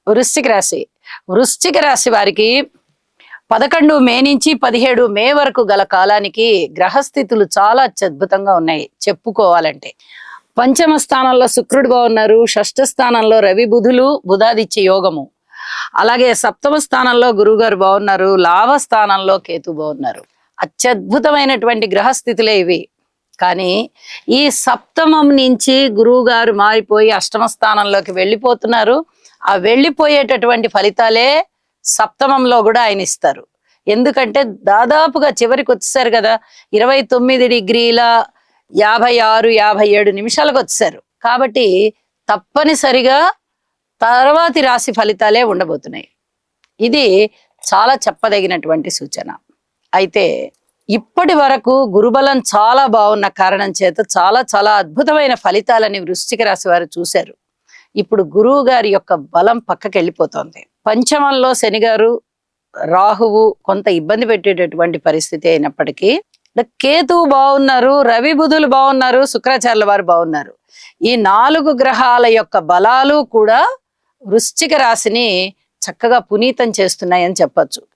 వృశ్చిక రాశి. వృశ్చిక రాశి వారికి 11 మే నుంచి 17 మే వరకు గల కాలానికి గ్రహస్థితులు చాలా అత్యద్భుతంగా ఉన్నాయి చెప్పుకోవాలంటే. పంచమ స్థానంలో శుక్రుడు బాగున్నారు, షష్ఠ స్థానంలో రవి బుధులు బుధాదిత్య యోగము, అలాగే సప్తమ స్థానంలో గురువుగారు బాగున్నారు, లాభ స్థానంలో కేతు బాగున్నారు. అత్యద్భుతమైనటువంటి గ్రహస్థితులే ఇవి. కానీ ఈ సప్తమం నుంచి గురువు గారు మారిపోయి అష్టమ స్థానంలోకి వెళ్ళిపోతున్నారు. ఆ వెళ్ళిపోయేటటువంటి ఫలితాలే సప్తమంలో కూడా ఆయన ఇస్తారు. ఎందుకంటే దాదాపుగా చివరికి వచ్చేసారు కదా, 29°56-57 వచ్చేసారు. కాబట్టి తప్పనిసరిగా తర్వాతి రాశి ఫలితాలే ఉండబోతున్నాయి. ఇది చాలా చెప్పదగినటువంటి సూచన. అయితే ఇప్పటి వరకు గురుబలం చాలా బాగున్న కారణం చేత చాలా చాలా అద్భుతమైన ఫలితాలని వృశ్చిక రాశి వారు చూశారు. ఇప్పుడు గురువు గారి యొక్క బలం పక్కకి వెళ్ళిపోతోంది. పంచమంలో శని గారు, రాహువు కొంత ఇబ్బంది పెట్టేటటువంటి పరిస్థితి అయినప్పటికీ కేతువు బాగున్నారు, రవి బుధులు బాగున్నారు, శుక్రాచార్యుల వారు బాగున్నారు. ఈ 4 గ్రహాల యొక్క బలాలు కూడా వృశ్చిక రాశిని చక్కగా పునీతం చేస్తున్నాయని చెప్పొచ్చు.